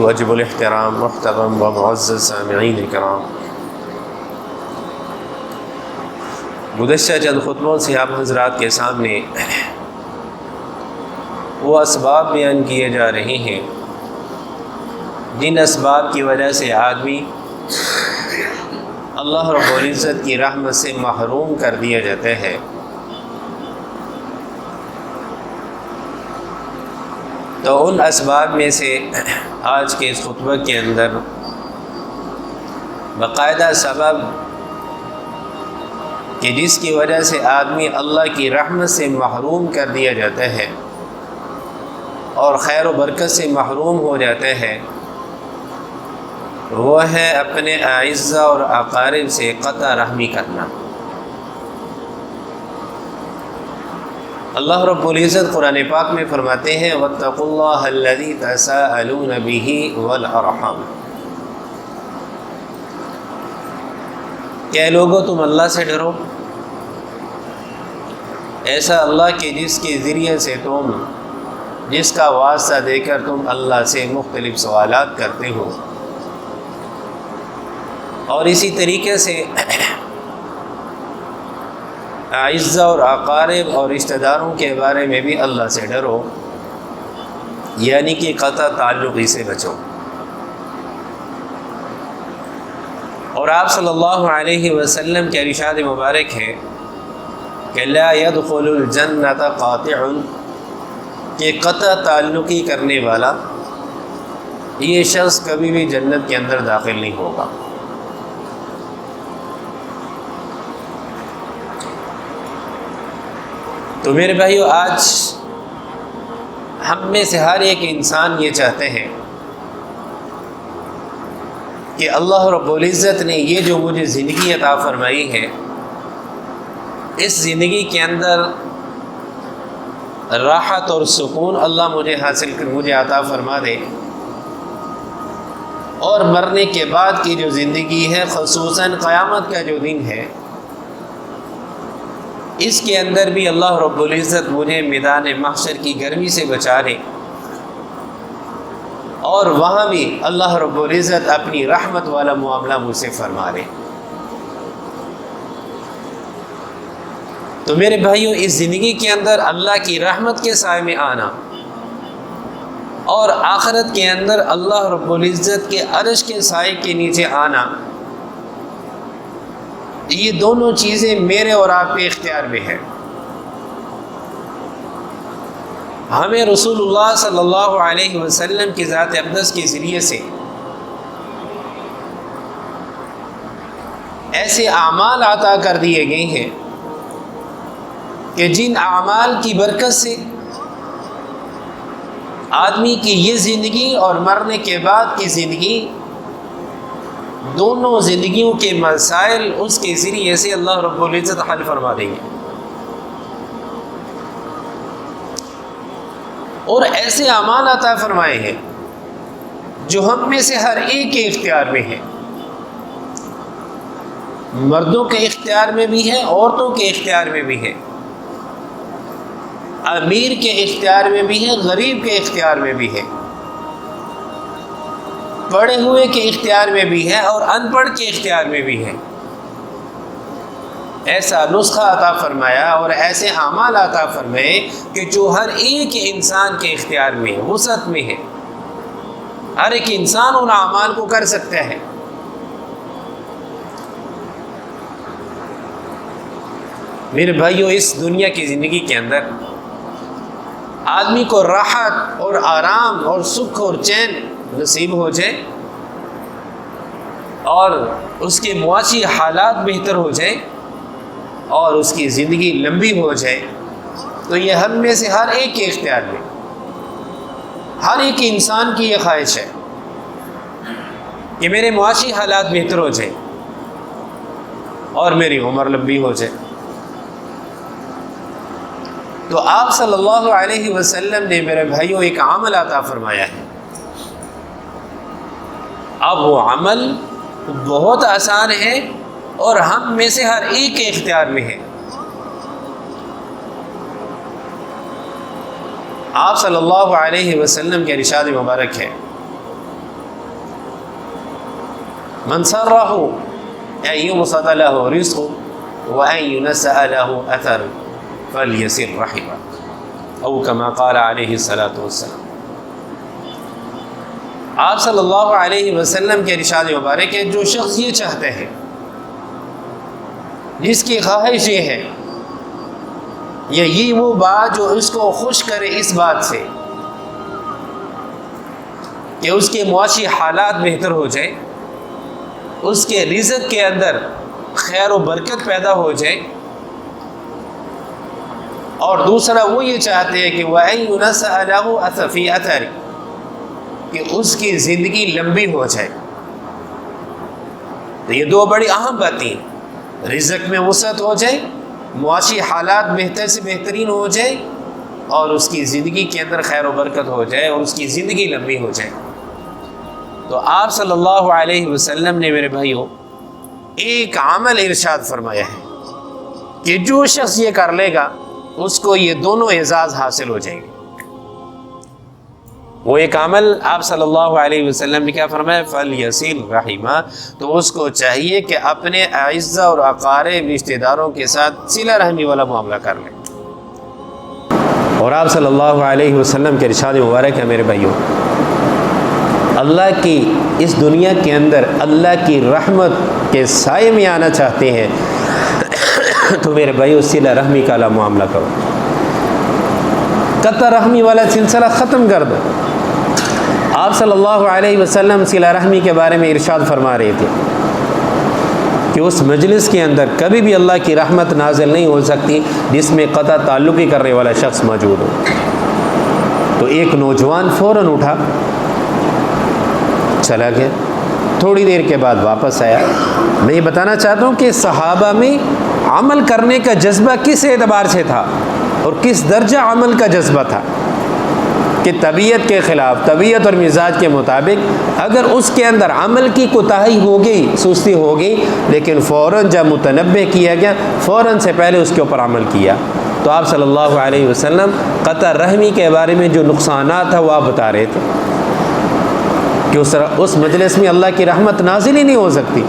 وجب الاحترام محترم و معزز سامعین کرام، گزشتہ چند خطبوں سے آپ حضرات کے سامنے وہ اسباب بیان کیے جا رہے ہیں جن اسباب کی وجہ سے آدمی اللہ رب العزت کی رحمت سے محروم کر دیا جاتا ہے۔ تو ان اسباب میں سے آج کے اس خطبہ کے اندر باقاعدہ سبب کہ جس کی وجہ سے آدمی اللہ کی رحمت سے محروم کر دیا جاتا ہے اور خیر و برکت سے محروم ہو جاتا ہے، وہ ہے اپنے اعزہ اور اقارب سے قطع رحمی کرنا۔ اللہ رب العزت قرآن پاک میں فرماتے ہیں واتقوا اللہ الذی تساءلون بہ والارحام، کہ لوگو تم اللہ سے ڈرو، ایسا اللہ کے جس کے ذریعے سے تم، جس کا واسطہ دے کر تم اللہ سے مختلف سوالات کرتے ہو، اور اسی طریقے سے اعزہ اور اقارب اور رشتہ داروں کے بارے میں بھی اللہ سے ڈرو، یعنی کہ قطع تعلقی سے بچو۔ اور آپ صلی اللہ علیہ وسلم کے ارشاد مبارک ہے کہ لا يدخل الجنت قاطع، کہ قطع تعلقی کرنے والا یہ شخص کبھی بھی جنت کے اندر داخل نہیں ہوگا۔ تو میرے بھائیو، آج ہم میں سے ہر ایک انسان یہ چاہتے ہیں کہ اللہ رب العزت نے یہ جو مجھے زندگی عطا فرمائی ہے، اس زندگی کے اندر راحت اور سکون اللہ مجھے عطا فرما دے، اور مرنے کے بعد کی جو زندگی ہے، خصوصاً قیامت کا جو دن ہے، اس کے اندر بھی اللہ رب العزت مجھے میدان محشر کی گرمی سے بچا لے، اور وہاں بھی اللہ رب العزت اپنی رحمت والا معاملہ مجھ سے فرما لے۔ تو میرے بھائیوں، اس زندگی کے اندر اللہ کی رحمت کے سائے میں آنا اور آخرت کے اندر اللہ رب العزت کے عرش کے سائے کے نیچے آنا، یہ دونوں چیزیں میرے اور آپ کے اختیار میں ہیں۔ ہمیں رسول اللہ صلی اللہ علیہ وسلم کی ذات اقدس کے ذریعے سے ایسے اعمال عطا کر دیے گئے ہیں کہ جن اعمال کی برکت سے آدمی کی یہ زندگی اور مرنے کے بعد کی زندگی، دونوں زندگیوں کے مسائل اس کے ذریعے سے اللہ رب العزت حل فرما دیں گے۔ اور ایسے اعمال عطا فرمائے ہیں جو ہم میں سے ہر ایک کے اختیار میں ہیں، مردوں کے اختیار میں بھی ہے، عورتوں کے اختیار میں بھی ہے، امیر کے اختیار میں بھی ہے، غریب کے اختیار میں بھی ہے، پڑھے ہوئے کے اختیار میں بھی ہے، اور ان پڑھ کے اختیار میں بھی ہے۔ ایسا نسخہ عطا فرمایا اور ایسے اعمال عطا فرمائے کہ جو ہر ایک انسان کے اختیار میں ہے، وسعت میں ہے، ہر ایک انسان ان اعمال کو کر سکتا ہے۔ میرے بھائیوں، اس دنیا کی زندگی کے اندر آدمی کو راحت اور آرام اور سکھ اور چین نصیب ہو جائے اور اس کے معاشی حالات بہتر ہو جائیں اور اس کی زندگی لمبی ہو جائے، تو یہ ہم میں سے ہر ایک کے اختیار میں، ہر ایک انسان کی یہ خواہش ہے کہ میرے معاشی حالات بہتر ہو جائیں اور میری عمر لمبی ہو جائے۔ تو آپ صلی اللہ علیہ وسلم نے میرے بھائیوں ایک عمل عطا فرمایا ہے۔ اب وہ عمل بہت آسان ہے اور ہم میں سے ہر ایک کے اختیار میں ہے۔ آپ صلی اللہ علیہ وسلم کے ارشاد مبارک ہے من سرہ ان یبسط لہ رزق وان ینسأ لہ اثر فلیصل رحمہ، او کما قال علیہ الصلاۃ والسلام۔ آپ صلی اللہ علیہ وسلم کے ارشاد مبارک ہے، جو شخص یہ چاہتے ہیں، جس کی خواہش یہ ہے، یا یہ وہ بات جو اس کو خوش کرے اس بات سے کہ اس کے معاشی حالات بہتر ہو جائے، اس کے رزق کے اندر خیر و برکت پیدا ہو جائے، اور دوسرا وہ یہ چاہتے ہیں کہ وَأَن يُنَسَّأَ لَهُ فِي أَثَرِ، کہ اس کی زندگی لمبی ہو جائے۔ تو یہ دو بڑی اہم باتیں، رزق میں وسعت ہو جائے، معاشی حالات بہتر سے بہترین ہو جائے، اور اس کی زندگی کے اندر خیر و برکت ہو جائے، اور اس کی زندگی لمبی ہو جائے۔ تو آپ صلی اللہ علیہ وسلم نے میرے بھائیوں ایک عمل ارشاد فرمایا ہے کہ جو شخص یہ کر لے گا اس کو یہ دونوں اعزاز حاصل ہو جائیں گے۔ وہ ایک عمل آپ صلی اللہ علیہ وسلم نے کیا فرمایا؟ فَلْيَصِلْ رَحِمَهُ، تو اس کو چاہیے کہ اپنے اعزہ اور اقارب رشتہ داروں کے ساتھ صلہ رحمی والا معاملہ کر لیں۔ اور آپ صلی اللہ علیہ وسلم کے ارشاد مبارک ہے میرے بھائیوں، اللہ کی اس دنیا کے اندر اللہ کی رحمت کے سائے میں آنا چاہتے ہیں تو میرے بھائیوں صلہ رحمی کا معاملہ کرو، قطع رحمی والا سلسلہ ختم کر دو۔ آپ صلی اللہ علیہ وسلم صلہ رحمی کے بارے میں ارشاد فرما رہے تھے کہ اس مجلس کے اندر کبھی بھی اللہ کی رحمت نازل نہیں ہو سکتی جس میں قطع تعلقی کرنے والا شخص موجود ہو۔ تو ایک نوجوان فوراً اٹھا، چلا گیا، تھوڑی دیر کے بعد واپس آیا۔ میں یہ بتانا چاہتا ہوں کہ صحابہ میں عمل کرنے کا جذبہ کس اعتبار سے تھا اور کس درجہ عمل کا جذبہ تھا کہ طبیعت کے خلاف، طبیعت اور مزاج کے مطابق اگر اس کے اندر عمل کی کوتاہی ہو گئی، سستی ہو گئی، لیکن فوراً جب متنبہ کیا گیا فوراً سے پہلے اس کے اوپر عمل کیا۔ تو آپ صلی اللہ علیہ وسلم قطع رحمی کے بارے میں جو نقصانات ہیں وہ آپ بتا رہے تھے کہ اس مجلس میں اللہ کی رحمت نازل ہی نہیں ہو سکتی۔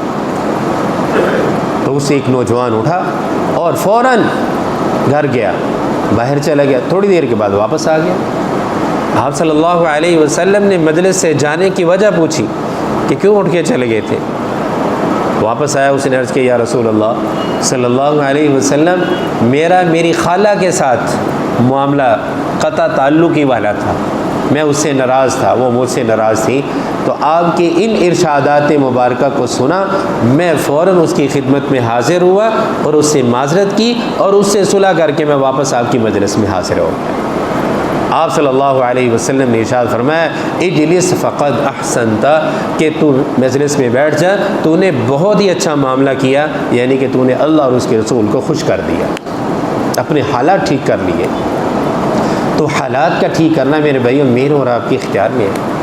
تو اس سے ایک نوجوان اٹھا اور فوراً گھر گیا، باہر چلا گیا، تھوڑی دیر کے بعد واپس آ گیا۔ آپ صلی اللہ علیہ وسلم نے مجلس سے جانے کی وجہ پوچھی کہ کیوں اٹھ کے چلے گئے تھے؟ واپس آیا، اس نے عرض کیا یا رسول اللہ صلی اللہ علیہ وسلم، میری خالہ کے ساتھ معاملہ قطع تعلقی والا تھا، میں اس سے ناراض تھا، وہ مجھ سے ناراض تھی، تو آپ کے ان ارشادات مبارکہ کو سنا، میں فوراً اس کی خدمت میں حاضر ہوا اور اس سے معذرت کی اور اس سے صلح کر کے میں واپس آپ کی مجلس میں حاضر ہو گیا۔ آپ صلی اللہ علیہ وسلم نے ارشاد فرمایا اجلس فقد احسنت، کہ تو مجلس میں بیٹھ جا، تو نے بہت ہی اچھا معاملہ کیا، یعنی کہ تو نے اللہ اور اس کے رسول کو خوش کر دیا، اپنے حالات ٹھیک کر لیے۔ تو حالات کا ٹھیک کرنا میرے بھائیوں میرے اور آپ کے اختیار میں ہے۔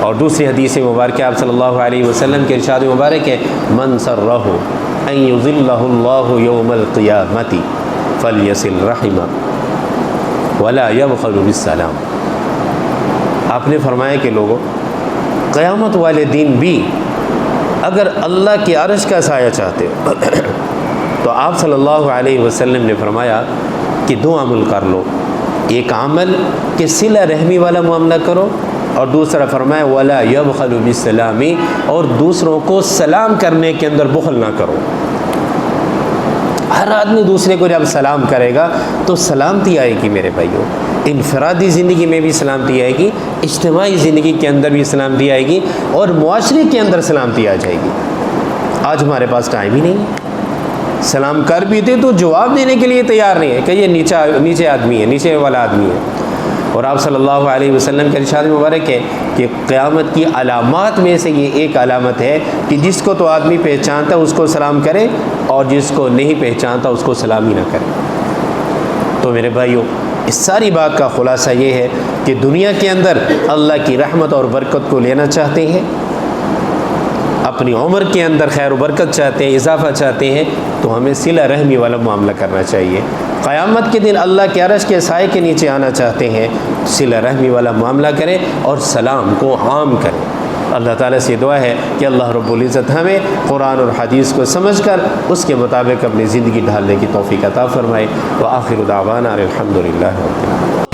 اور دوسری حدیث مبارکہ آپ صلی اللہ علیہ وسلم کے ارشاد مبارک ہے من سرہ ان یظلہ اللہ یوم القیامۃ فلیصل رحمہ ولا یبخل بالسلام۔ آپ نے فرمایا کہ لوگوں، قیامت والے دن بھی اگر اللہ کی عرش کا سایہ چاہتے ہو تو آپ صلی اللہ علیہ وسلم نے فرمایا کہ دو عمل کر لو، ایک عمل کہ صلہ رحمی والا معاملہ کرو، اور دوسرا فرمایا ولا یبخل بالسلام، اور دوسروں کو سلام کرنے کے اندر بخل نہ کرو۔ ہر آدمی دوسرے کو جب سلام کرے گا تو سلامتی آئے گی میرے بھائیوں، انفرادی زندگی میں بھی سلامتی آئے گی، اجتماعی زندگی کے اندر بھی سلامتی آئے گی، اور معاشرے کے اندر سلامتی آ جائے گی۔ آج ہمارے پاس ٹائم ہی نہیں ہے، سلام کر بھی دے تو جواب دینے کے لیے تیار نہیں ہے کہ یہ نیچے آدمی ہے، نیچے والا آدمی ہے۔ اور آپ صلی اللہ علیہ وسلم کے ارشاد مبارک ہے کہ قیامت کی علامات میں سے یہ ایک علامت ہے کہ جس کو تو آدمی پہچانتا اس کو سلام کرے، اور جس کو نہیں پہچانتا اس کو سلام ہی نہ کرے۔ تو میرے بھائیوں، اس ساری بات کا خلاصہ یہ ہے کہ دنیا کے اندر اللہ کی رحمت اور برکت کو لینا چاہتے ہیں، اپنی عمر کے اندر خیر و برکت چاہتے ہیں، اضافہ چاہتے ہیں، تو ہمیں صلہ رحمی والا معاملہ کرنا چاہیے۔ قیامت کے دن اللہ کے عرش کے سائے کے نیچے آنا چاہتے ہیں، صلہ رحمی والا معاملہ کریں اور سلام کو عام کریں۔ اللہ تعالیٰ سے دعا ہے کہ اللہ رب العزت ہمیں قرآن اور حدیث کو سمجھ کر اس کے مطابق اپنی زندگی ڈھالنے کی توفیق عطا فرمائے۔ وآخر دعوانا الحمد للہ رب العالمین۔